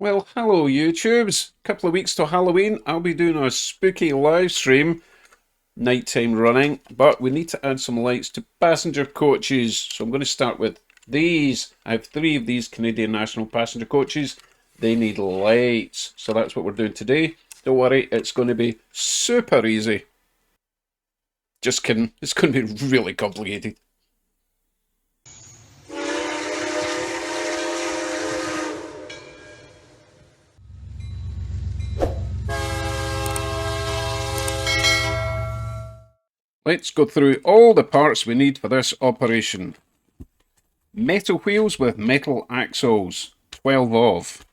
Well, hello YouTubes. Couple of weeks till Halloween. I'll be doing a spooky live stream, nighttime running, but we need to add some lights to passenger coaches. So I'm going to start with these. I have three of these Canadian National passenger coaches. They need lights. So that's what we're doing today. Don't worry, it's going to be super easy. Just kidding. It's going to be really complicated. Let's go through all the parts we need for this operation. Metal wheels with metal axles, 12 of.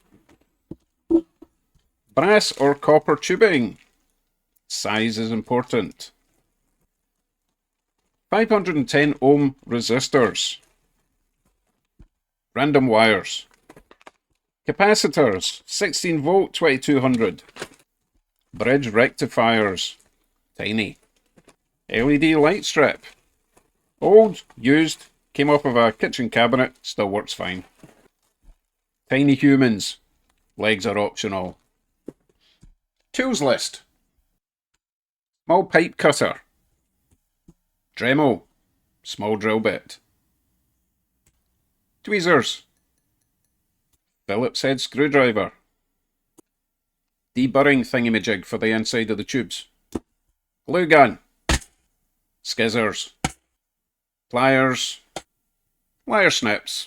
Brass or copper tubing. Size is important. 510 ohm resistors. Random wires. Capacitors, 16 volt 2200. Bridge rectifiers, tiny. LED light strip. Old, used, came off of a kitchen cabinet, still works fine. Tiny humans, legs are optional. Tools list. Small pipe cutter. Dremel, small drill bit. Tweezers. Phillips head screwdriver. Deburring thingamajig for the inside of the tubes. Glue gun. Skizzers. Pliers. Wire snips.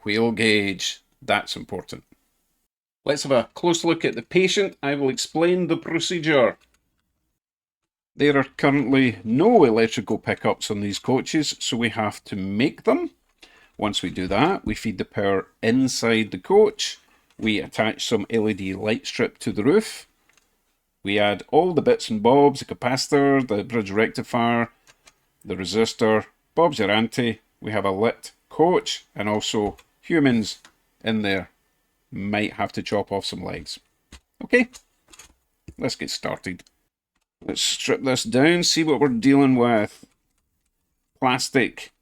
Wheel gauge. That's important. Let's have a close look at the patient. I will explain the procedure. There are currently no electrical pickups on these coaches, so we have to make them. Once we do that, we feed the power inside the coach. We attach some LED light strip to the roof. We add all the bits and bobs, the capacitor, the bridge rectifier, the resistor, bobs your ante. We have a lit coach and also humans in there. Might have to chop off some legs. Okay, let's get started. Let's strip this down, see what we're dealing with. Plastic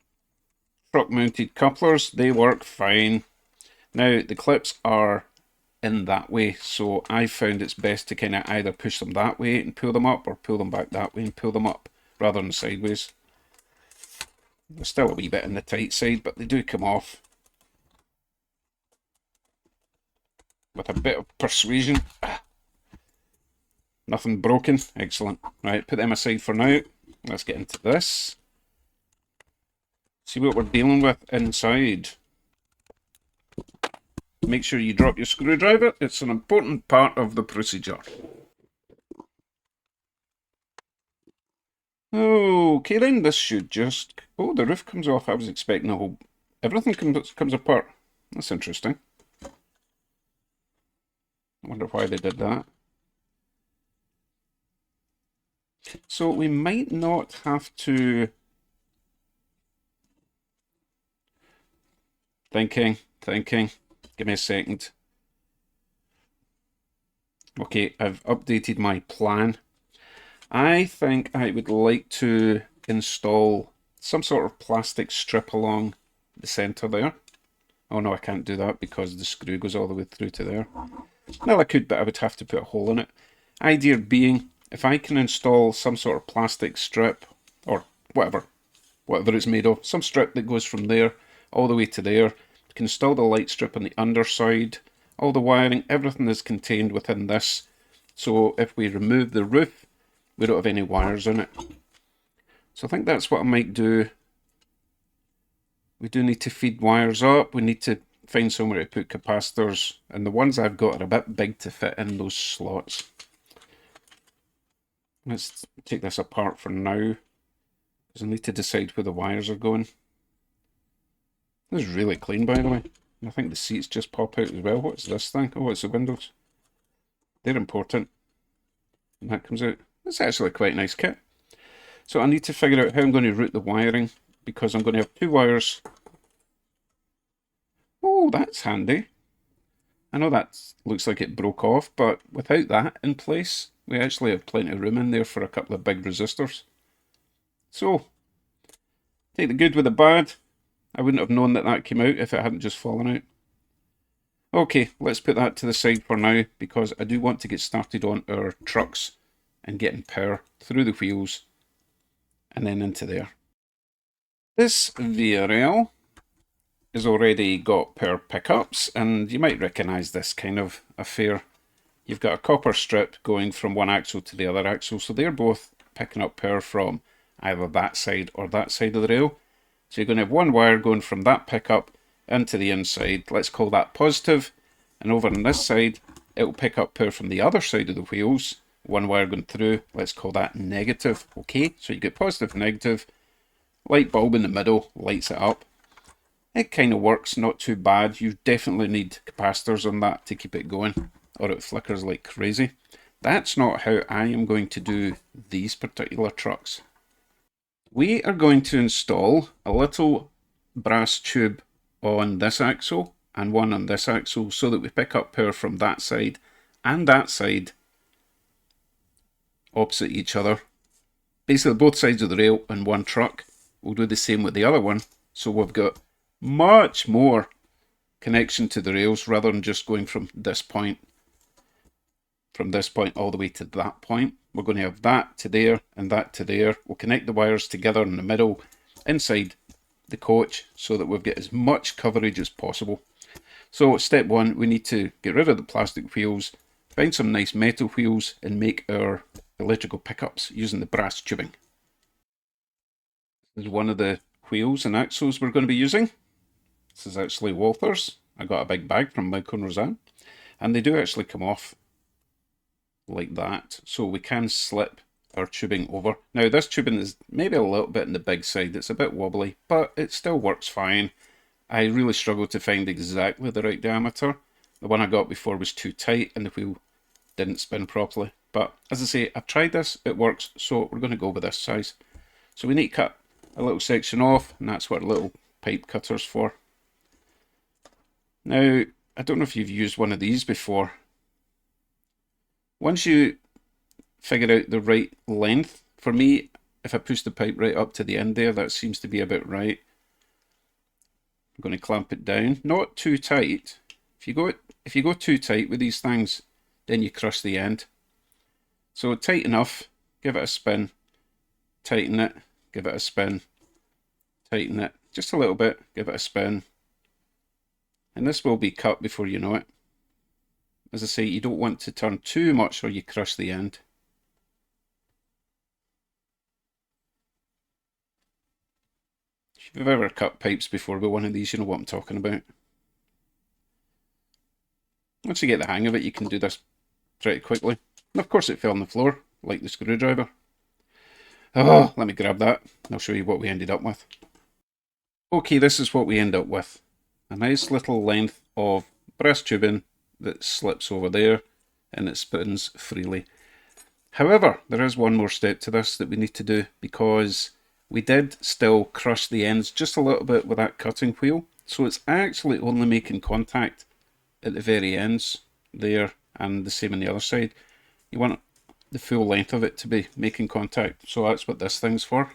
truck mounted couplers, they work fine. Now the clips are in that way, so I found it's best to kind of either push them that way and pull them up, or pull them back that way and pull them up, rather than sideways. They're still a wee bit in the tight side, but they do come off with a bit of persuasion. Nothing broken. Excellent. Right, put them aside for now. Let's get into this. See what we're dealing with inside. Make sure you drop your screwdriver. It's an important part of the procedure. Okay then, this should just... Oh, the roof comes off. I was expecting the whole... Everything comes apart. That's interesting. I wonder why they did that. So we might not have to... Thinking. Give me a second. Okay, I've updated my plan. I think I would like to install some sort of plastic strip along the centre there. Oh no, I can't do that because the screw goes all the way through to there. Well, I could, but I would have to put a hole in it. Idea being, if I can install some sort of plastic strip, or whatever it's made of, some strip that goes from there all the way to there, you can install the light strip on the underside, all the wiring, everything is contained within this. So if we remove the roof, we don't have any wires in it. So I think that's what I might do. We do need to feed wires up. We need to find somewhere to put capacitors. And the ones I've got are a bit big to fit in those slots. Let's take this apart for now, because I need to decide where the wires are going. This is really clean, by the way. I think the seats just pop out as well. What's this thing? Oh, it's the windows. They're important. And that comes out. It's actually quite a nice kit. So I need to figure out how I'm going to route the wiring, because I'm going to have two wires. Oh, that's handy. I know that looks like it broke off, but without that in place, we actually have plenty of room in there for a couple of big resistors. So, take the good with the bad. I wouldn't have known that that came out if it hadn't just fallen out. Okay, let's put that to the side for now because I do want to get started on our trucks and getting power through the wheels and then into there. This VRL has already got power pickups, and you might recognise this kind of affair. You've got a copper strip going from one axle to the other axle, so they're both picking up power from either that side or that side of the rail. So you're going to have one wire going from that pickup into the inside. Let's call that positive. And over on this side, it will pick up power from the other side of the wheels. One wire going through, let's call that negative. Okay, so you get positive, negative. Light bulb in the middle lights it up. It kind of works, not too bad. You definitely need capacitors on that to keep it going, or it flickers like crazy. That's not how I am going to do these particular trucks. We are going to install a little brass tube on this axle and one on this axle so that we pick up power from that side and that side opposite each other. Basically both sides of the rail in one truck. We'll do the same with the other one, so we've got much more connection to the rails rather than just going from this point all the way to that point. We're going to have that to there and that to there. We'll connect the wires together in the middle inside the coach so that we've got as much coverage as possible. So step one, we need to get rid of the plastic wheels, find some nice metal wheels and make our electrical pickups using the brass tubing. This is one of the wheels and axles we're going to be using. This is actually Walther's. I got a big bag from Mike and Roseanne, and they do actually come off like that, so we can slip our tubing over. Now this tubing is maybe a little bit on the big side, it's a bit wobbly, but it still works fine. I really struggled to find exactly the right diameter. The one I got before was too tight and the wheel didn't spin properly. But as I say, I've tried this, it works, so we're going to go with this size. So we need to cut a little section off, and that's what a little pipe cutter's for. Now, I don't know if you've used one of these before. Once you figure out the right length, for me, if I push the pipe right up to the end there, that seems to be about right. I'm going to clamp it down, not too tight. If you go too tight with these things, then you crush the end. So tight enough, give it a spin, tighten it, give it a spin, tighten it, just a little bit, give it a spin. And this will be cut before you know it. As I say, you don't want to turn too much or you crush the end. If you've ever cut pipes before with one of these, you know what I'm talking about. Once you get the hang of it, you can do this pretty quickly. And of course it fell on the floor, like the screwdriver. Oh, let me grab that and I'll show you what we ended up with. Okay, this is what we end up with. A nice little length of brass tubing that slips over there and it spins freely. However, there is one more step to this that we need to do, because we did still crush the ends just a little bit with that cutting wheel. So it's actually only making contact at the very ends there, and the same on the other side. You want the full length of it to be making contact, so that's what this thing's for.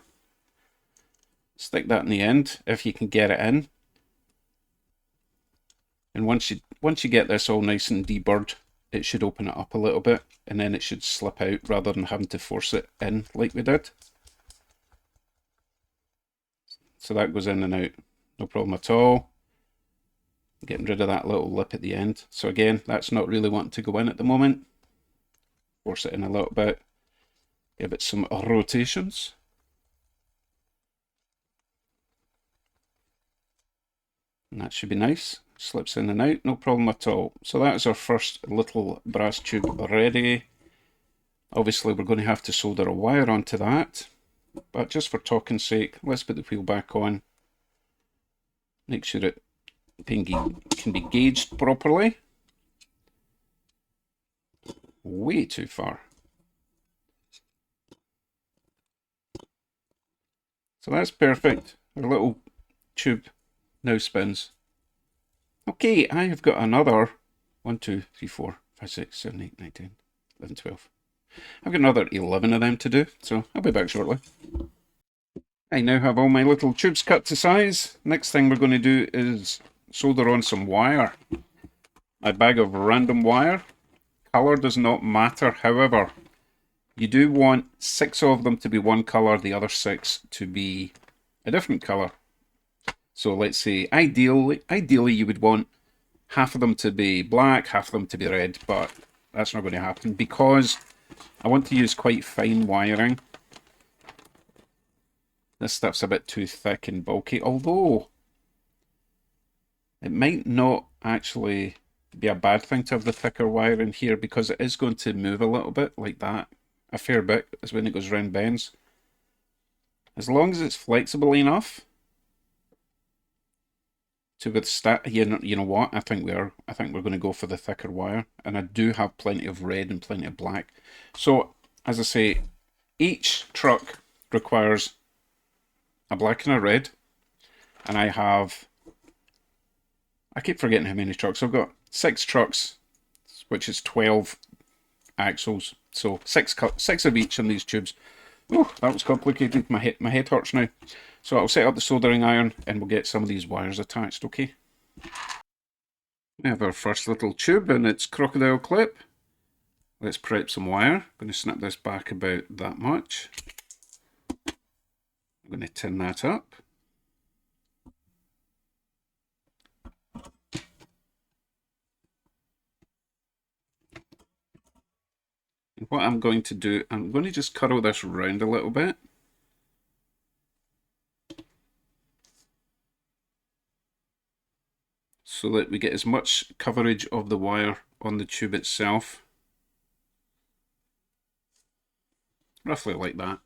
Stick that in the end if you can get it in. And once you get this all nice and deburred, it should open it up a little bit, and then it should slip out rather than having to force it in like we did. So that goes in and out, no problem at all. Getting rid of that little lip at the end. So again, that's not really wanting to go in at the moment. Force it in a little bit, give it some rotations. And that should be nice. Slips in and out, no problem at all. So that is our first little brass tube ready. Obviously we're going to have to solder a wire onto that, but just for talking's sake, let's put the wheel back on. Make sure it can be gauged properly. Way too far. So that's perfect. Our little tube now spins. Okay, I have got another 1, 2, 3, 4, 5, 6, 7, 8, 9, 10, 11, 12. I've got another 11 of them to do, so I'll be back shortly. I now have all my little tubes cut to size. Next thing we're going to do is solder on some wire. a bag of random wire. Colour does not matter, however, you do want 6 of them to be one colour, the other 6 to be a different colour. So let's say ideally you would want half of them to be black, half of them to be red, but that's not going to happen because I want to use quite fine wiring. This stuff's a bit too thick and bulky, although it might not actually be a bad thing to have the thicker wire in here because it is going to move a little bit like that. A fair bit is when it goes round bends. As long as it's flexible enough to withstand, you know what? I think we're going to go for the thicker wire, and I do have plenty of red and plenty of black. So as I say, each truck requires a black and a red, and I keep forgetting how many trucks I've got. 6 trucks, which is 12 axles. So six of each in these tubes. Oh, that was complicated. My head hurts now. So I'll set up the soldering iron and we'll get some of these wires attached, okay? We have our first little tube and its crocodile clip. Let's prep some wire. I'm going to snip this back about that much. I'm going to tin that up. And what I'm going to do, I'm going to just curl this round a little bit. So that we get as much coverage of the wire on the tube itself. Roughly like that.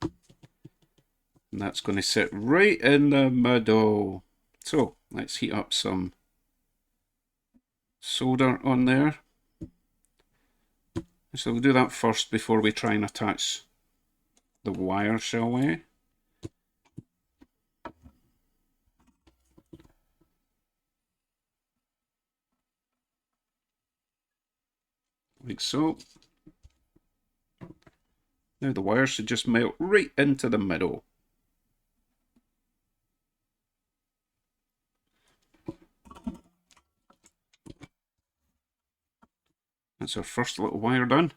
And that's going to sit right in the middle. So let's heat up some solder on there. So we'll do that first before we try and attach the wire, shall we? Like so. Now the wire should just melt right into the middle. That's our first little wire done.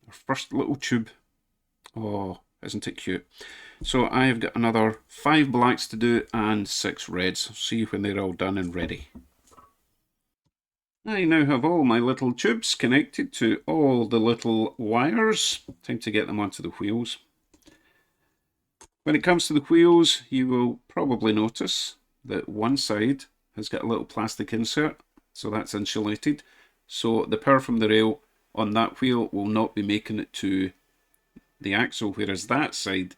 Our first little tube. Oh, isn't it cute? So I've got another 5 blacks to do and 6 reds. I'll see you when they're all done and ready. I now have all my little tubes connected to all the little wires. Time to get them onto the wheels. When it comes to the wheels, you will probably notice that one side has got a little plastic insert, so that's insulated. So the power from the rail on that wheel will not be making it to the axle, whereas that side,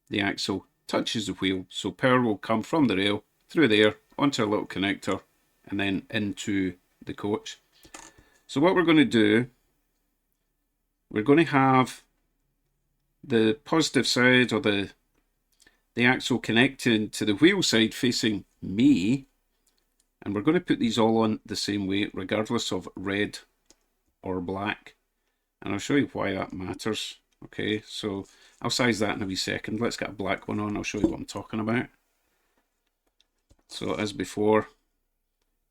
the axle touches the wheel. So power will come from the rail through there onto a little connector and then into the coach. So what we're going to do, we're going to have the positive side, or the axle connecting to the wheel side facing me, and we're going to put these all on the same way regardless of red or black, and I'll show you why that matters. Okay, so I'll size that in a wee second. Let's get a black one on, I'll show you what I'm talking about. So as before,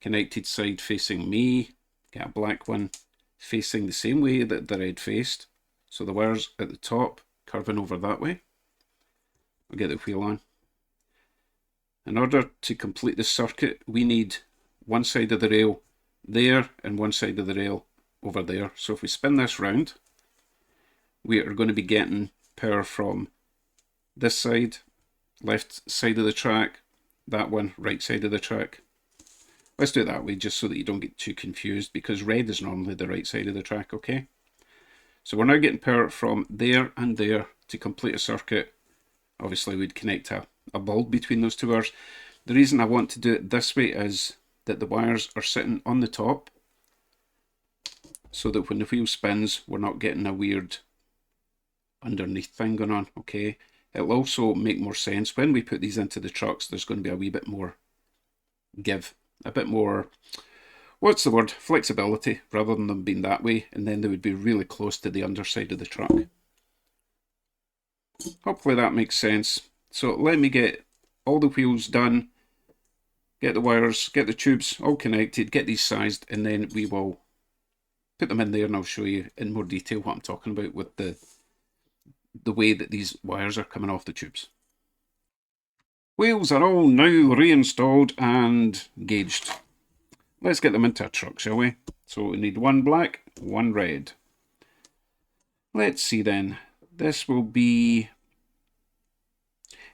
connected side facing me, get a black one facing the same way that the red faced, so the wires at the top curving over that way. I'll get the wheel on. In order to complete the circuit, we need one side of the rail there and one side of the rail over there. So if we spin this round, we are going to be getting power from this side, left side of the track, that one, right side of the track. Let's do it that way just so that you don't get too confused, because red is normally the right side of the track, okay? So we're now getting power from there and there to complete a circuit. Obviously we'd connect a bulb between those two wires. The reason I want to do it this way is that the wires are sitting on the top, so that when the wheel spins we're not getting a weird underneath thing going on, okay? It'll also make more sense when we put these into the trucks. There's going to be a wee bit more give, a bit more, what's the word, flexibility, rather than them being that way, and then they would be really close to the underside of the truck. Hopefully that makes sense. So let me get all the wheels done, get the wires, get the tubes all connected, get these sized, and then we will put them in there and I'll show you in more detail what I'm talking about with the way that these wires are coming off the tubes. Wheels are all now reinstalled and gauged. Let's get them into a truck, shall we? So we need one black, one red. Let's see then. This will be...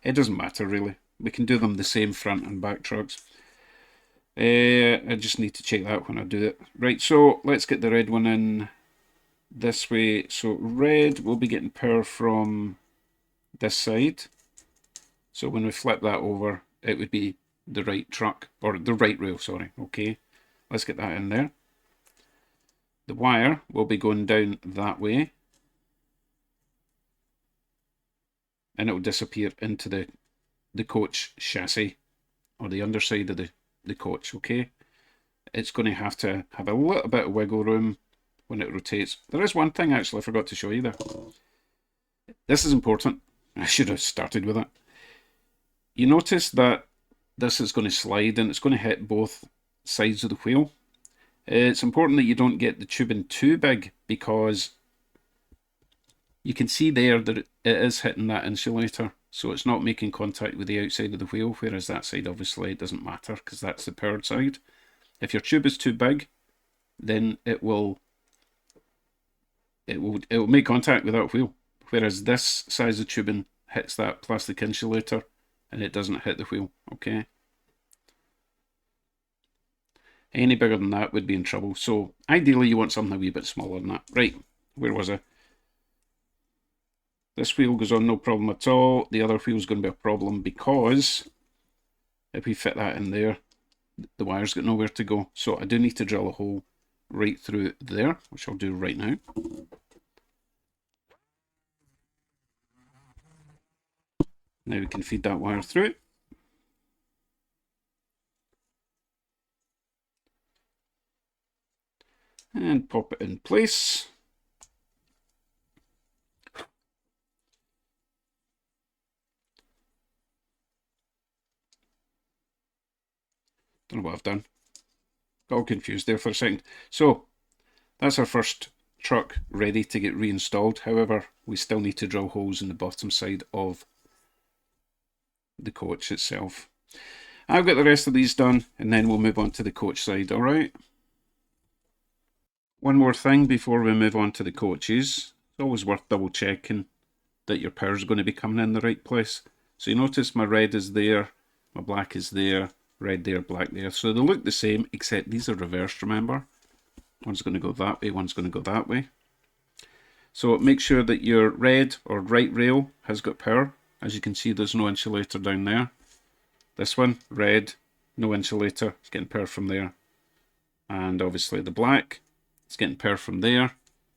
It doesn't matter really. We can do them the same front and back trucks. I just need to check that when I do it. Right, so let's get the red one in this way. So red will be getting power from this side. So when we flip that over, it would be the right truck, or the right rail, sorry. Okay, let's get that in there. The wire will be going down that way. And it will disappear into the coach chassis, or the underside of the coach, okay? It's going to have a little bit of wiggle room when it rotates. There is one thing actually I forgot to show you there. This is important. I should have started with it. You notice that this is going to slide and it's going to hit both sides of the wheel. It's important that you don't get the tubing too big, because you can see there that it is hitting that insulator, so it's not making contact with the outside of the wheel, whereas that side obviously it doesn't matter because that's the powered side. If your tube is too big, then it will make contact with that wheel, whereas this size of tubing hits that plastic insulator and it doesn't hit the wheel, okay? Any bigger than that would be in trouble, so ideally you want something a wee bit smaller than that. Right, where was I? This wheel goes on no problem at all. The other wheel is going to be a problem because if we fit that in there, the wire's got nowhere to go. So I do need to drill a hole right through there, which I'll do right now. Now we can feed that wire through. And pop it in place. Don't know what I've done. Got all confused there for a second. So that's our first truck ready to get reinstalled. However, we still need to drill holes in the bottom side of the coach itself. I've got the rest of these done, and then we'll move on to the coach side, alright? One more thing before we move on to the coaches. It's always worth double checking that your power is going to be coming in the right place. So you notice my red is there, my black is there, red there, black there. So they look the same, except these are reversed, remember? One's going to go that way, one's going to go that way. So make sure that your red or right rail has got power. As you can see, there's no insulator down there. This one, red, no insulator, it's getting power from there. And obviously the black, it's getting power from there.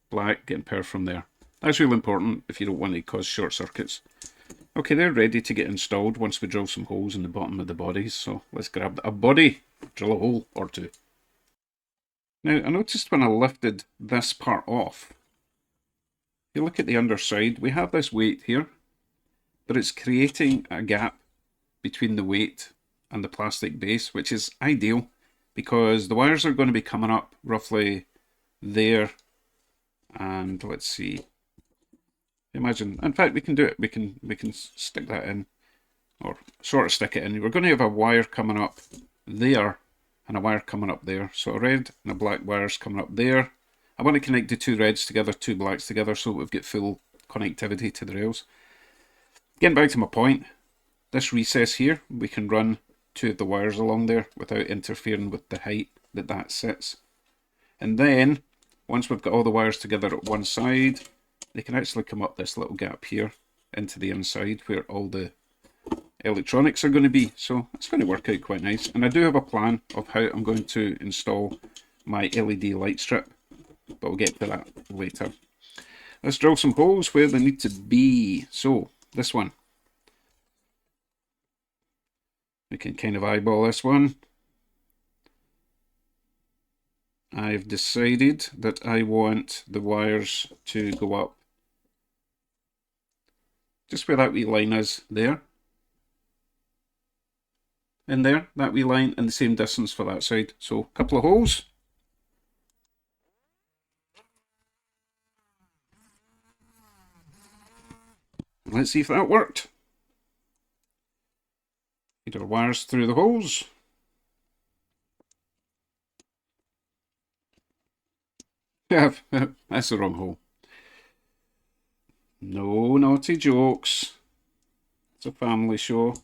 Black, getting power from there. That's really important if you don't want to cause short circuits. Okay, they're ready to get installed once we drill some holes in the bottom of the bodies. So let's grab a body, drill a hole or two. Now, I noticed when I lifted this part off, if you look at the underside, we have this weight here, but it's creating a gap between the weight and the plastic base, which is ideal because the wires are going to be coming up roughly there. And let's see, imagine, in fact, we can do it. We can stick that in, or sort of stick it in. We're going to have a wire coming up there and a wire coming up there. So a red and a black wires coming up there. I want to connect the two reds together, two blacks together, so we've got full connectivity to the rails. Getting back to my point, this recess here, we can run two of the wires along there without interfering with the height that sits. And then, once we've got all the wires together at one side, they can actually come up this little gap here into the inside where all the electronics are going to be. So it's going to work out quite nice. And I do have a plan of how I'm going to install my LED light strip, but we'll get to that later. Let's drill some holes where they need to be. So this one, we can kind of eyeball this one. I've decided that I want the wires to go up just where that wee line is there. in there, that wee line, and the same distance for that side. So a couple of holes. Let's see if that worked. Feed our wires through the holes. Yeah, that's the wrong hole. No naughty jokes. It's a family show.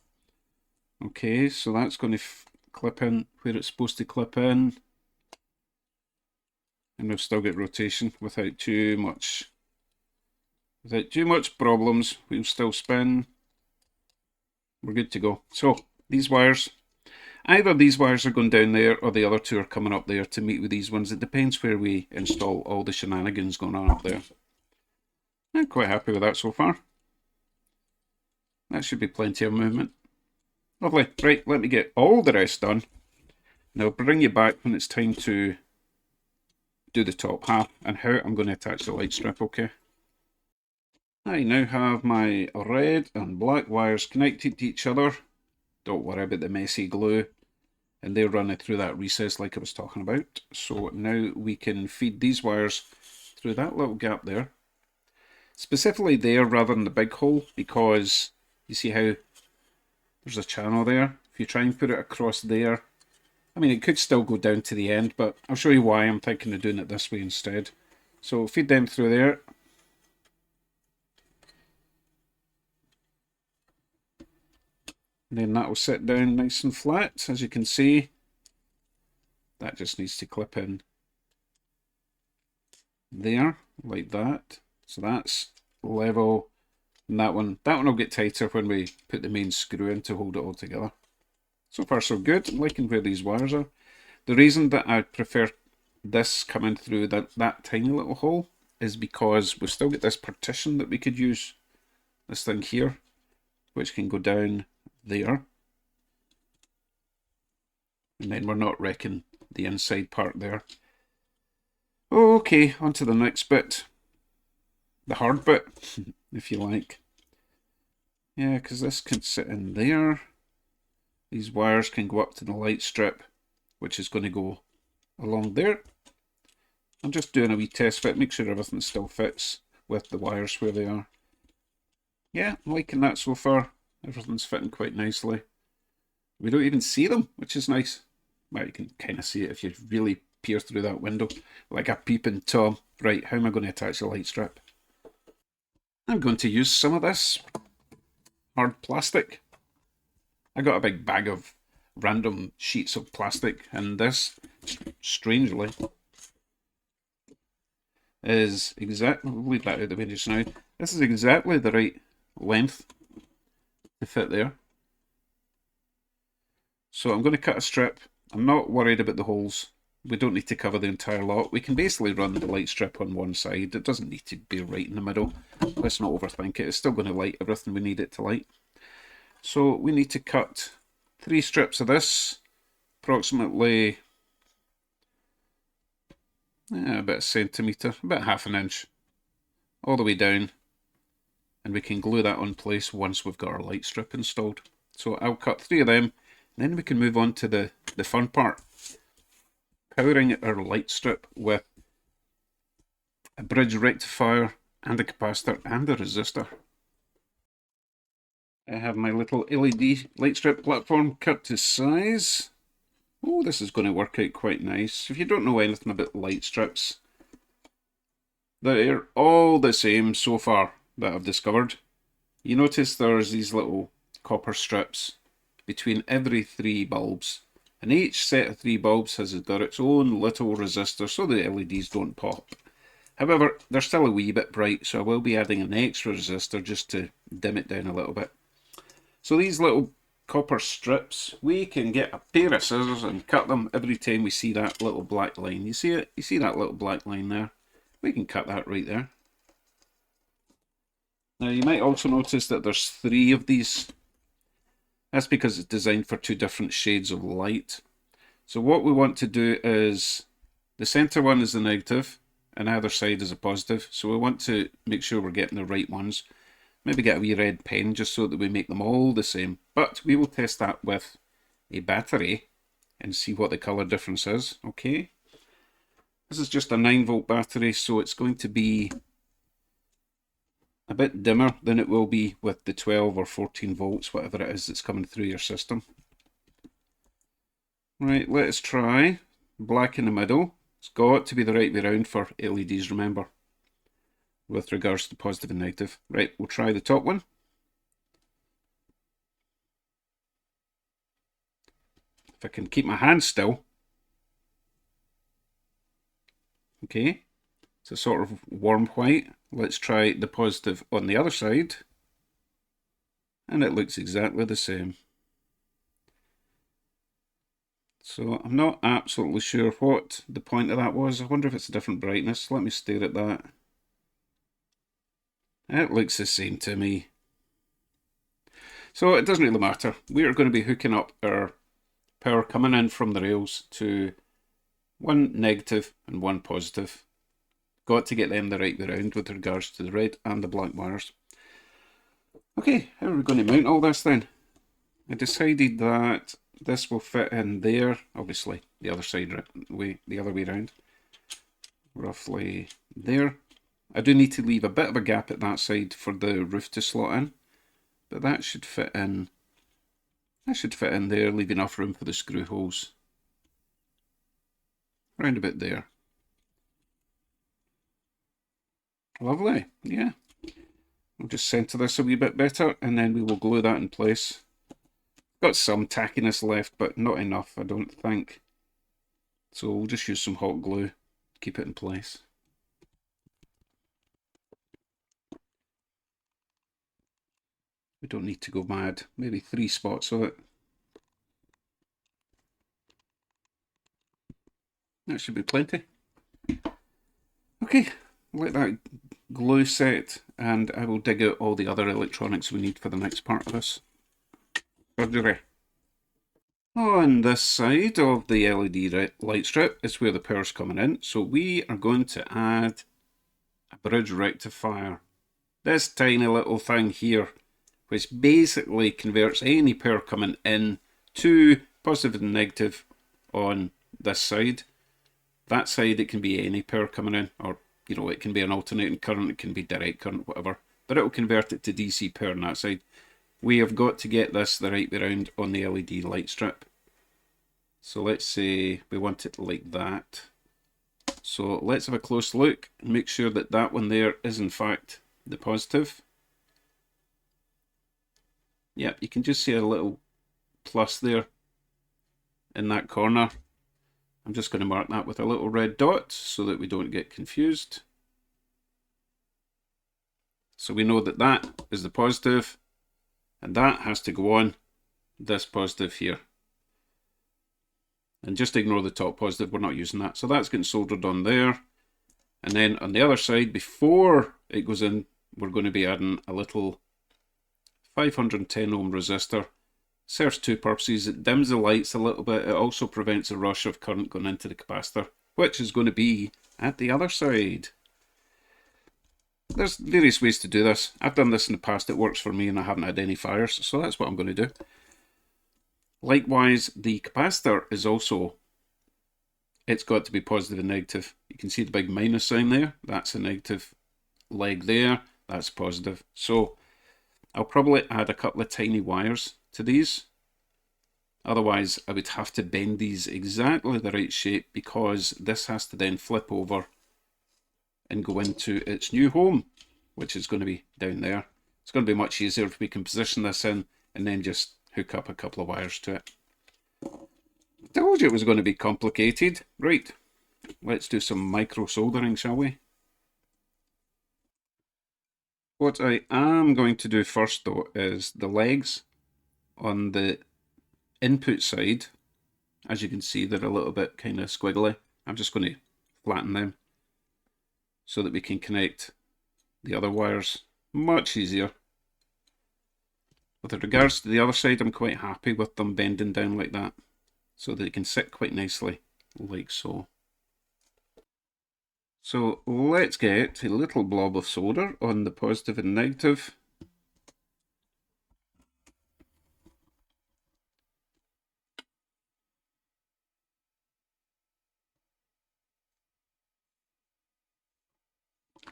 Okay, so that's going to clip in where it's supposed to clip in. And we've still got rotation without too much problems. We'll still spin. We're good to go. So these wires, either these wires are going down there or the other two are coming up there to meet with these ones. It depends where we install all the shenanigans going on up there. I'm quite happy with that so far. That should be plenty of movement. Lovely. Right, let me get all the rest done. And I'll bring you back when it's time to do the top half and how I'm going to attach the light strip, okay? I now have my red and black wires connected to each other. Don't worry about the messy glue. And they're running through that recess like I was talking about. So now we can feed these wires through that little gap there. Specifically there rather than the big hole, because you see how there's a channel there. If you try and put it across there, I mean, it could still go down to the end, but I'll show you why I'm thinking of doing it this way instead. So feed them through there. And then that will sit down nice and flat, as you can see. That just needs to clip in there, like that. So that's level. And that one will get tighter when we put the main screw in to hold it all together. So far so good. I'm liking where these wires are. The reason that I prefer this coming through that tiny little hole is because we've still got this partition that we could use. This thing here, which can go down there. And then we're not wrecking the inside part there. Okay, on to the next bit. The hard bit, if you like. Yeah, because this can sit in there. These wires can go up to the light strip, which is going to go along there. I'm just doing a wee test fit, make sure everything still fits with the wires where they are. Yeah, I'm liking that so far. Everything's fitting quite nicely. We don't even see them, which is nice. Well, you can kind of see it if you really peer through that window, like a peeping Tom. Right, how am I going to attach the light strip? I'm going to use some of this hard plastic. I got a big bag of random sheets of plastic, and this, strangely, is exactly, we'll leave that out of the way just now. This is exactly the right length to fit there. So I'm going to cut a strip. I'm not worried about the holes. We don't need to cover the entire lot. We can basically run the light strip on one side. It doesn't need to be right in the middle. Let's not overthink it. It's still going to light everything we need it to light. So we need to cut 3 strips of this, approximately about a centimetre, about half an inch, all the way down. And we can glue that on place once we've got our light strip installed. So I'll cut 3 of them, and then we can move on to the fun part. Powering our light strip with a bridge rectifier and a capacitor and a resistor. I have my little LED light strip platform cut to size. Oh, this is going to work out quite nice. If you don't know anything about light strips, they're all the same so far that I've discovered. You notice there's these little copper strips between every 3 bulbs. And each set of 3 bulbs has got its own little resistor so the LEDs don't pop. However, they're still a wee bit bright, so I will be adding an extra resistor just to dim it down a little bit. So these little copper strips, we can get a pair of scissors and cut them every time we see that little black line. You see it? You see that little black line there? We can cut that right there. Now you might also notice that there's 3 of these. That's because it's designed for 2 different shades of light. So what we want to do is, the center one is the negative and either side is a positive. So we want to make sure we're getting the right ones. Maybe get a wee red pen just so that we make them all the same. But we will test that with a battery and see what the colour difference is. Okay, this is just a 9-volt battery, so it's going to be a bit dimmer than it will be with the 12 or 14 volts, whatever it is that's coming through your system. Right, let's try black in the middle. It's got to be the right way around for LEDs, remember, with regards to positive and negative. Right, we'll try the top one. If I can keep my hand still. Okay, it's a sort of warm white. Let's try the positive on the other side. And it looks exactly the same. So I'm not absolutely sure what the point of that was. I wonder if it's a different brightness. Let me stare at that. It looks the same to me. So it doesn't really matter. We are going to be hooking up our power coming in from the rails to one negative and one positive. Got to get them the right way around with regards to the red and the black wires. Okay, how are we going to mount all this then? I decided that this will fit in there, obviously the other side, the other way around, roughly there. I do need to leave a bit of a gap at that side for the roof to slot in, but that should fit in. That should fit in there, leave enough room for the screw holes. Round about there. Lovely, yeah. We'll just centre this a wee bit better and then we will glue that in place. Got some tackiness left, but not enough, I don't think. So we'll just use some hot glue to keep it in place. We don't need to go mad. Maybe 3 spots of it. That should be plenty. Okay, let that glue set and I will dig out all the other electronics we need for the next part of this surgery. On this side of the LED light strip is where the power's coming in, so we are going to add a bridge rectifier. This tiny little thing here, which basically converts any power coming in to positive and negative on this side. That side, it can be any power coming in, or it can be an alternating current, it can be direct current, whatever, but it will convert it to DC power on that side. We have got to get this the right way around on the LED light strip. So let's say we want it like that. So let's have a close look and make sure that that one there is in fact the positive. Yep, you can just see a little plus there in that corner. I'm just going to mark that with a little red dot so that we don't get confused. So we know that that is the positive, and that has to go on this positive here. And just ignore the top positive, we're not using that. So that's getting soldered on there. And then on the other side, before it goes in, we're going to be adding a little 510 ohm resistor. Serves 2 purposes. It dims the lights a little bit. It also prevents a rush of current going into the capacitor, which is going to be at the other side. There's various ways to do this. I've done this in the past. It works for me and I haven't had any fires, so that's what I'm going to do. Likewise, the capacitor is also, it's got to be positive and negative. You can see the big minus sign there. That's a negative leg there. That's positive. So I'll probably add a couple of tiny wires to these. Otherwise, I would have to bend these exactly the right shape because this has to then flip over and go into its new home, which is going to be down there. It's going to be much easier if we can position this in and then just hook up a couple of wires to it. Told you it was going to be complicated. Right, let's do some micro soldering, shall we? What I am going to do first though is the legs on the input side. As you can see, they're a little bit kind of squiggly. I'm just going to flatten them so that we can connect the other wires much easier. With regards to the other side, I'm quite happy with them bending down like that so that they can sit quite nicely like so. So let's get a little blob of solder on the positive and negative.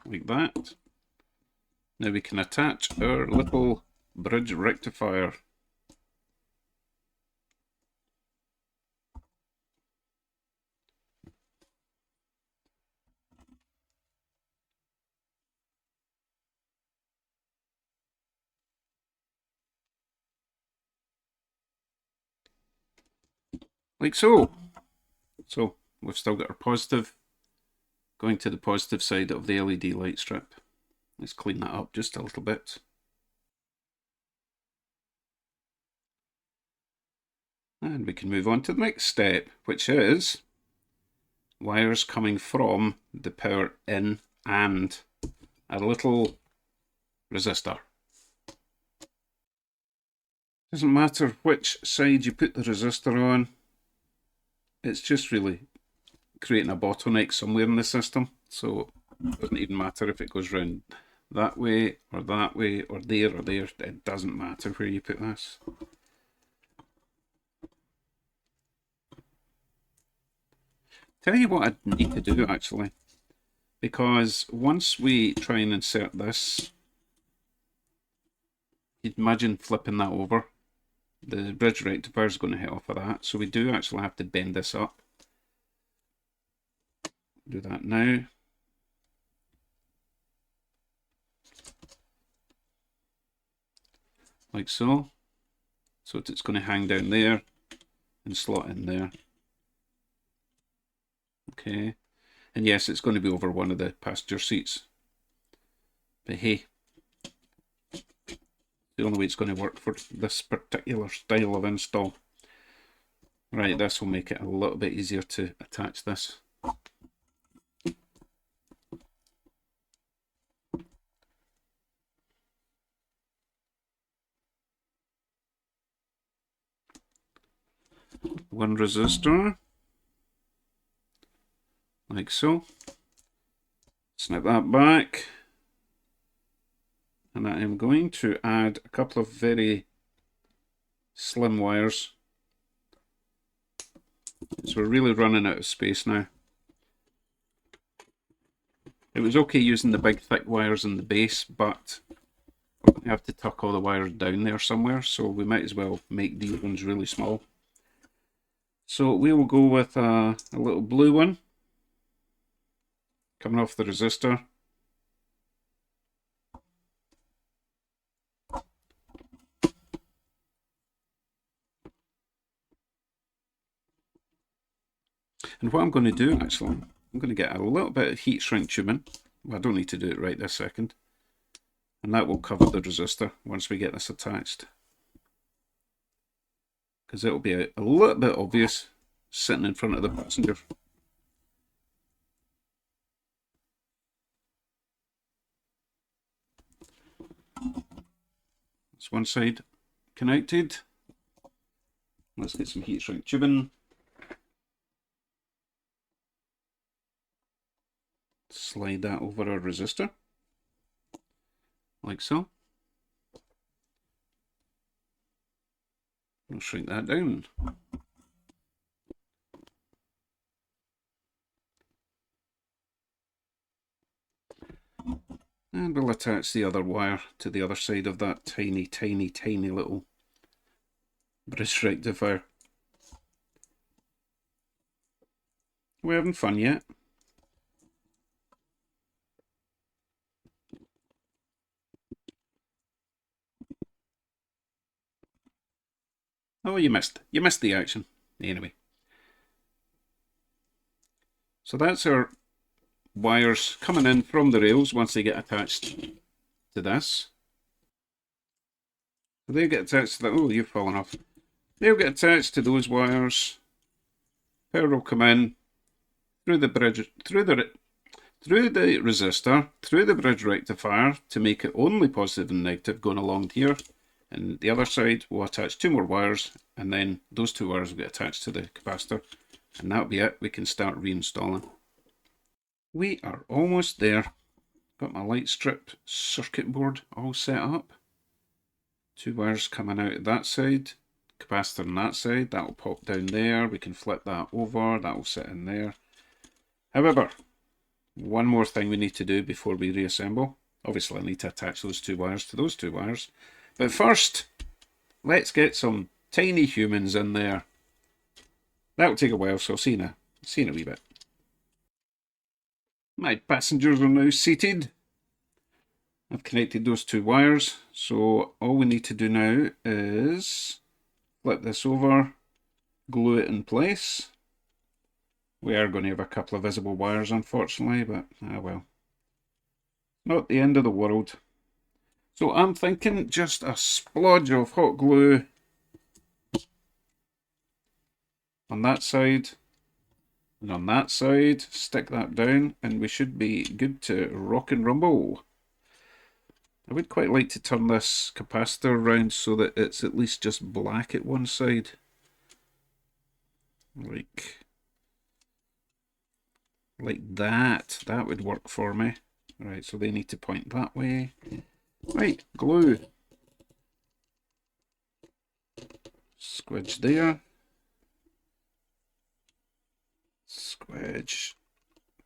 like that. Now we can attach our little bridge rectifier. Like so. So we've still got our positive going to the positive side of the LED light strip. Let's clean that up just a little bit. And we can move on to the next step, which is wires coming from the power in and a little resistor. Doesn't matter which side you put the resistor on, it's just really creating a bottleneck somewhere in the system. So it doesn't even matter if it goes round that way or there or there. It doesn't matter where you put this. Tell you what I need to do actually, because once we try and insert this, you'd imagine flipping that over. The bridge rectifier is going to hit off of that, so we do actually have to bend this up. Do that now. Like so. So it's going to hang down there and slot in there. Okay. And yes, it's going to be over one of the passenger seats. But hey, the only way it's going to work for this particular style of install. Right, this will make it a little bit easier to attach this. One resistor, like so. Snip that back. And I am going to add a couple of very slim wires. So we're really running out of space now. It was okay using the big thick wires in the base, but we're going to have to tuck all the wires down there somewhere, so we might as well make these ones really small. So we will go with a little blue one coming off the resistor. And what I'm going to do actually, I'm going to get a little bit of heat shrink tubing. Well, I don't need to do it right this second. And that will cover the resistor once we get this attached. Because it will be a little bit obvious sitting in front of the passenger. That's one side connected. Let's get some heat shrink tubing. Slide that over our resistor, like so. We'll shrink that down. And we'll attach the other wire to the other side of that tiny, tiny, tiny little bridge rectifier. We're having fun yet? Oh, you missed the action. Anyway. So that's our wires coming in from the rails once they get attached to this. So they get attached to that. Oh, you've fallen off. They'll get attached to those wires. Power will come in through the bridge, through the resistor, through the bridge rectifier to make it only positive and negative going along here. And the other side will attach two more wires, and then those two wires will get attached to the capacitor, and that'll be it. We can start reinstalling. We are almost there. Got my light strip circuit board all set up. Two wires coming out of that side, capacitor on that side. That will pop down there. We can flip that over. That will sit in there. However, one more thing we need to do before we reassemble. Obviously, I need to attach those two wires to those two wires. But first, let's get some tiny humans in there. That'll take a while, so I'll see you in a wee bit. My passengers are now seated. I've connected those two wires, so all we need to do now is flip this over, glue it in place. We are going to have a couple of visible wires, unfortunately, but well. Not the end of the world. So I'm thinking just a splodge of hot glue on that side and on that side. Stick that down and we should be good to rock and rumble. I would quite like to turn this capacitor around so that it's at least just black at one side. Like that. That would work for me. Right, so they need to point that way. Right, glue. Squidge there. Squidge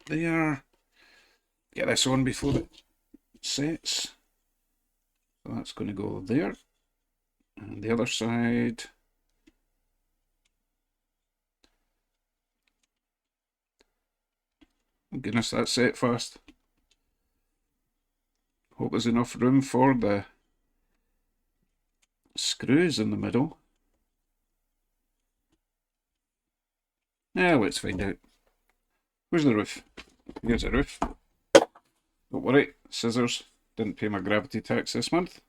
there. Get this on before it sets. So that's going to go there. And the other side. Oh goodness, that's set fast. Hope there's enough room for the screws in the middle. Now let's find out. Where's the roof? Here's the roof. Don't worry, scissors. Didn't pay my gravity tax this month.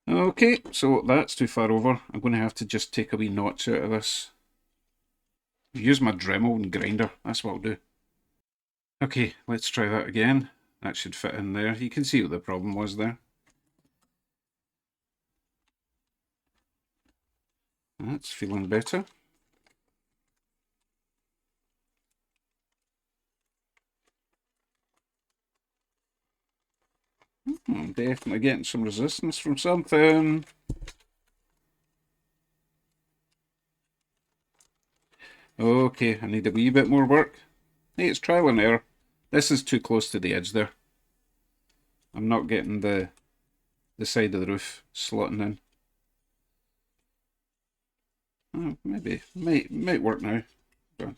Okay, so that's too far over. I'm going to have to just take a wee notch out of this. Use my Dremel and grinder, that's what I'll do. Okay, let's try that again. That should fit in there. You can see what the problem was there. That's feeling better. I'm definitely getting some resistance from something. Okay, I need a wee bit more work. Hey, it's trial and error. This is too close to the edge there. I'm not getting the side of the roof slotting in. Oh, maybe, might work now. But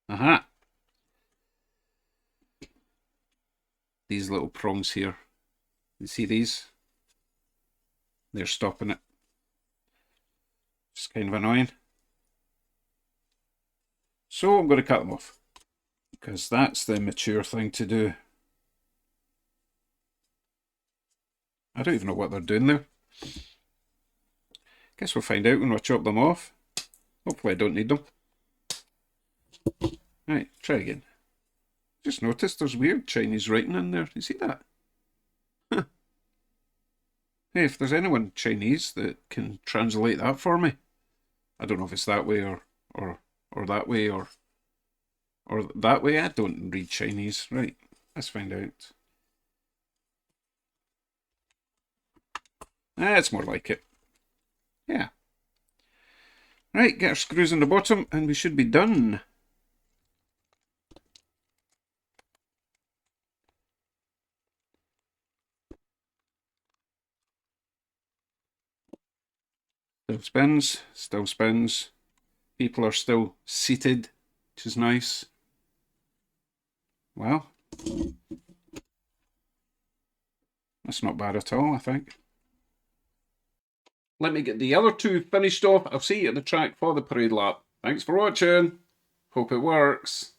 aha! These little prongs here. You see these? They're stopping it. It's kind of annoying. So I'm going to cut them off. Because that's the mature thing to do. I don't even know what they're doing there. Guess we'll find out when we chop them off. Hopefully I don't need them. Right, try again. Just noticed there's weird Chinese writing in there. You see that? Huh. Hey, if there's anyone Chinese that can translate that for me. I don't know if it's that way or that way or that way. I don't read Chinese. Right, let's find out. It's more like it. Yeah. Right, get our screws on the bottom and we should be done. Still spins, still spins. People are still seated, which is nice. Well, that's not bad at all, I think. Let me get the other two finished off. I'll see you at the track for the parade lap. Thanks for watching. Hope it works.